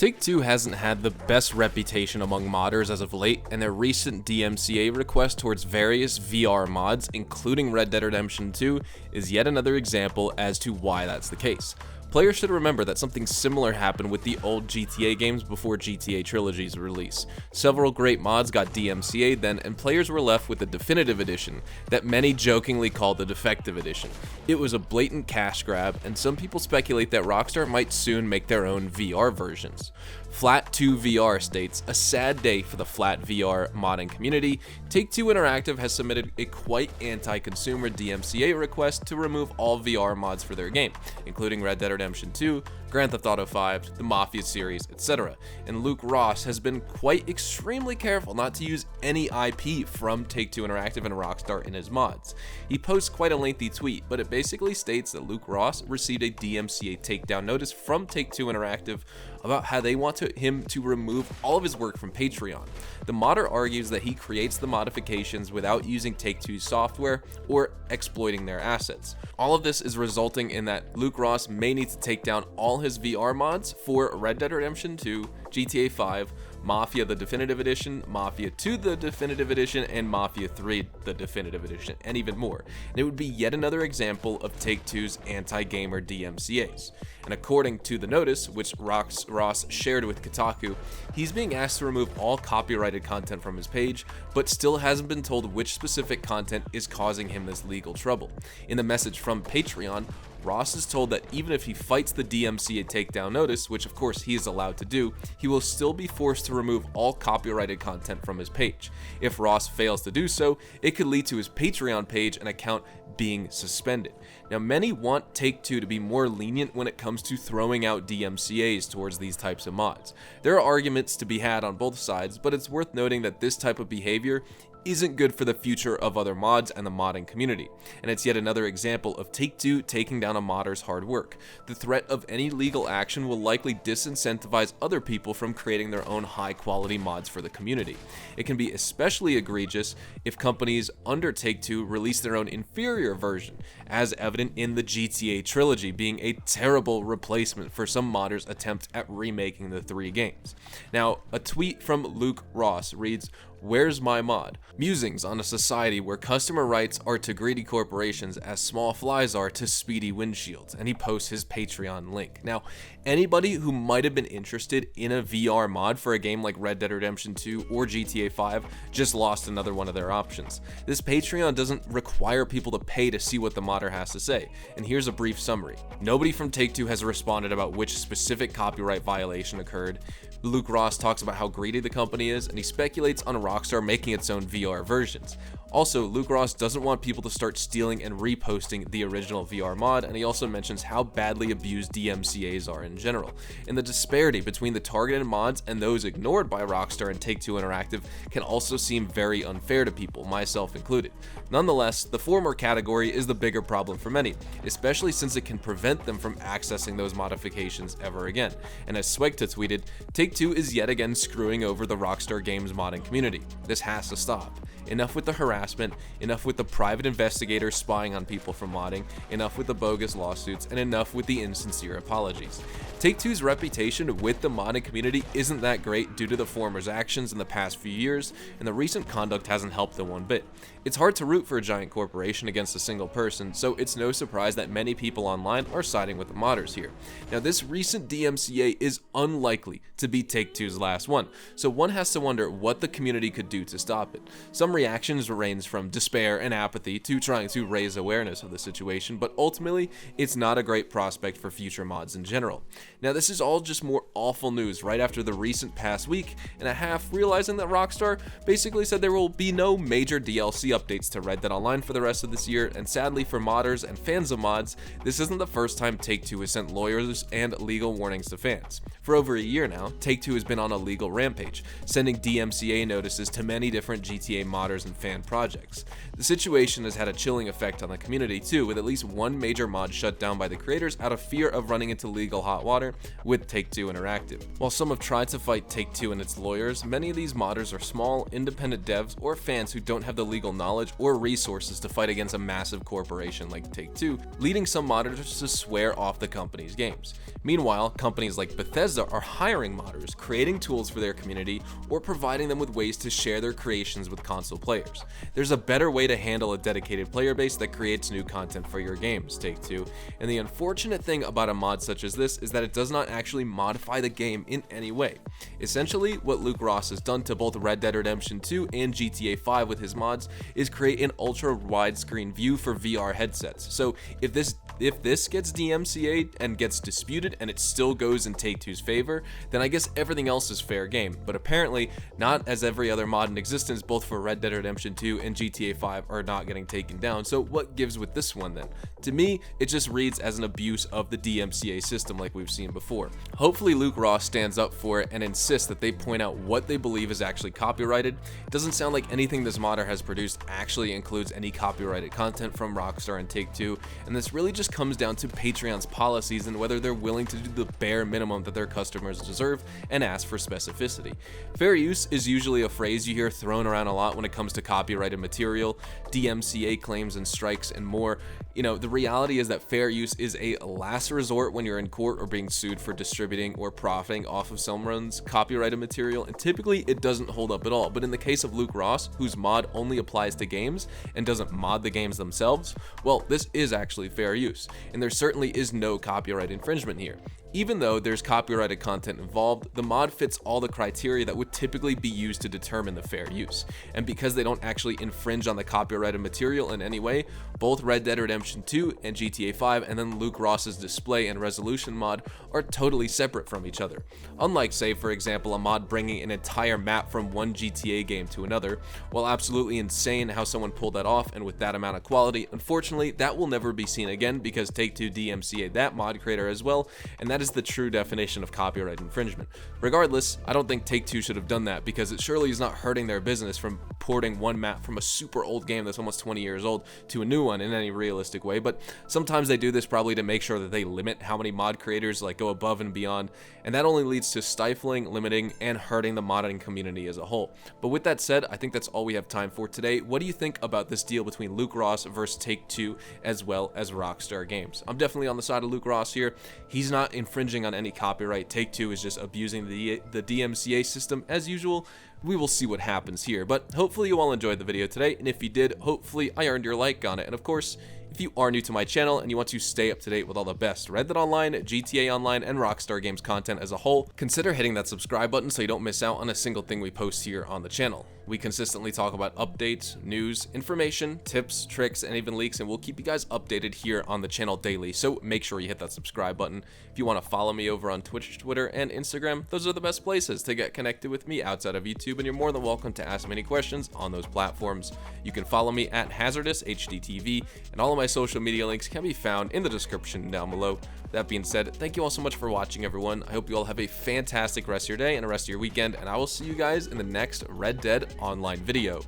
Take-Two hasn't had the best reputation among modders as of late, and their recent DMCA request towards various VR mods, including Red Dead Redemption 2, is yet another example as to why that's the case. Players should remember that something similar happened with the old GTA games before GTA Trilogy's release. Several great mods got DMCA'd then, and players were left with the Definitive Edition, that many jokingly call the Defective Edition. It was a blatant cash grab, and some people speculate that Rockstar might soon make their own VR versions. Flat2 VR states, "A sad day for the Flat VR modding community. Take-Two Interactive has submitted a quite anti-consumer DMCA request to remove all VR mods for their game, including Red Dead Redemption 2, Grand Theft Auto 5, the Mafia series, etc. And Luke Ross has been quite extremely careful not to use any IP from Take-Two Interactive and Rockstar in his mods. He posts quite a lengthy tweet, but it basically states that Luke Ross received a DMCA takedown notice from Take-Two Interactive about how they want him to remove all of his work from Patreon. The modder argues that he creates the modifications without using Take-Two's software or exploiting their assets. All of this is resulting in that Luke Ross may need to take down all his VR mods for Red Dead Redemption 2, GTA 5, Mafia the Definitive Edition, Mafia 2 the Definitive Edition, and Mafia 3 the Definitive Edition, and even more. And it would be yet another example of Take-Two's anti-gamer DMCAs. And according to the notice, which Ross shared with Kotaku, he's being asked to remove all copyrighted content from his page, but still hasn't been told which specific content is causing him this legal trouble. In the message from Patreon, Ross is told that even if he fights the DMCA takedown notice, which of course he is allowed to do, he will still be forced to remove all copyrighted content from his page. If Ross fails to do so, it could lead to his Patreon page and account being suspended. Now, many want Take-Two to be more lenient when it comes to throwing out DMCAs towards these types of mods. There are arguments to be had on both sides, but it's worth noting that this type of behavior isn't good for the future of other mods and the modding community, and it's yet another example of Take-Two taking down a modder's hard work. The threat of any legal action will likely disincentivize other people from creating their own high-quality mods for the community. It can be especially egregious if companies under Take-Two release their own inferior version, as evident in the GTA Trilogy being a terrible replacement for some modders' attempt at remaking the three games. Now, a tweet from Luke Ross reads, "Where's my mod? Musings on a society where customer rights are to greedy corporations as small flies are to speedy windshields," and he posts his Patreon link. Now, anybody who might have been interested in a VR mod for a game like Red Dead Redemption 2 or GTA 5 just lost another one of their options. This Patreon doesn't require people to pay to see what the modder has to say, and here's a brief summary. Nobody from Take-Two has responded about which specific copyright violation occurred. Luke Ross talks about how greedy the company is, and he speculates on Rockstar making its own VR versions. Also, Luke Ross doesn't want people to start stealing and reposting the original VR mod, and he also mentions how badly abused DMCAs are in general. And the disparity between the targeted mods and those ignored by Rockstar and Take-Two Interactive can also seem very unfair to people, myself included. Nonetheless, the former category is the bigger problem for many, especially since it can prevent them from accessing those modifications ever again. And as Swegta tweeted, Take-Two is yet again screwing over the Rockstar Games modding community. This has to stop. Enough with the harassment, enough with the private investigators spying on people from modding, enough with the bogus lawsuits, and enough with the insincere apologies. Take-Two's reputation with the modding community isn't that great due to the former's actions in the past few years, and the recent conduct hasn't helped them one bit. It's hard to root for a giant corporation against a single person, so it's no surprise that many people online are siding with the modders here. Now, this recent DMCA is unlikely to be Take-Two's last one, so one has to wonder what the community could do to stop it. Some reactions range from despair and apathy to trying to raise awareness of the situation, but ultimately, it's not a great prospect for future mods in general. Now, this is all just more awful news right after the recent past week and a half realizing that Rockstar basically said there will be no major DLC updates to Red Dead Online for the rest of this year, and sadly for modders and fans of mods, this isn't the first time Take-Two has sent lawyers and legal warnings to fans. For over a year now, Take-Two has been on a legal rampage, sending DMCA notices resources to many different GTA modders and fan projects. The situation has had a chilling effect on the community too, with at least one major mod shut down by the creators out of fear of running into legal hot water with Take-Two Interactive. While some have tried to fight Take-Two and its lawyers, many of these modders are small, independent devs or fans who don't have the legal knowledge or resources to fight against a massive corporation like Take-Two, leading some modders to swear off the company's games. Meanwhile, companies like Bethesda are hiring modders, creating tools for their community, or providing them with ways to share their creations with console players. There's a better way to handle a dedicated player base that creates new content for your games, Take-Two, and the unfortunate thing about a mod such as this is that it does not actually modify the game in any way. Essentially, what Luke Ross has done to both Red Dead Redemption 2 and GTA 5 with his mods is create an ultra widescreen view for VR headsets. So if this gets DMCA'd and gets disputed and it still goes in Take-Two's favor, then I guess everything else is fair game. But apparently, not as every other mod in existence, both for Red Dead Redemption 2 and GTA 5 are not getting taken down. So what gives with this one then? To me, it just reads as an abuse of the DMCA system like we've seen before. Hopefully Luke Ross stands up for it and insists that they point out what they believe is actually copyrighted. It doesn't sound like anything this modder has produced actually includes any copyrighted content from Rockstar and Take-Two, and this really just comes down to Patreon's policies and whether they're willing to do the bare minimum that their customers deserve and ask for specificity. Fair use is usually a phrase you hear thrown around a lot when it comes to copyrighted material, DMCA claims and strikes and more. You know, the reality is that fair use is a last resort when you're in court or being sued for distributing or profiting off of someone's copyrighted material, and typically it doesn't hold up at all. But in the case of Luke Ross, whose mod only applies to games and doesn't mod the games themselves, well, this is actually fair use, and there certainly is no copyright infringement here. Even though there's copyrighted content involved, the mod fits all the criteria that would typically be used to determine the fair use. And because they don't actually infringe on the copyrighted material in any way, both Red Dead Redemption 2 and GTA 5 and then Luke Ross's display and resolution mod are totally separate from each other. Unlike, say, for example, a mod bringing an entire map from one GTA game to another. While absolutely insane how someone pulled that off and with that amount of quality, unfortunately that will never be seen again because Take-Two DMCA'd that mod creator as well, and that is the true definition of copyright infringement. Regardless, I don't think Take-Two should have done that because it surely is not hurting their business from porting one map from a super old game that's almost 20 years old to a new one in any realistic way, but sometimes they do this probably to make sure that they limit how many mod creators go above and beyond, and that only leads to stifling, limiting, and hurting the modding community as a whole. But with that said, I think that's all we have time for today. What do you think about this deal between Luke Ross versus Take-Two as well as Rockstar Games? I'm definitely on the side of Luke Ross here. He's not infringing on any copyright. Take-Two is just abusing the DMCA system as usual. We will see what happens here, but hopefully you all enjoyed the video today, and if you did, hopefully I earned your like on it. And of course, if you are new to my channel and you want to stay up to date with all the best Red Dead Online, GTA Online, and Rockstar Games content as a whole, consider hitting that subscribe button so you don't miss out on a single thing we post here on the channel. We consistently talk about updates, news, information, tips, tricks, and even leaks, and we'll keep you guys updated here on the channel daily, so make sure you hit that subscribe button. If you want to follow me over on Twitch, Twitter, and Instagram, those are the best places to get connected with me outside of YouTube, and you're more than welcome to ask me any questions on those platforms. You can follow me at HazardousHDTV, and all of my social media links can be found in the description down below. That being said, thank you all so much for watching, everyone. I hope you all have a fantastic rest of your day and the rest of your weekend, and I will see you guys in the next Red Dead Online video.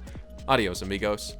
Adios, amigos.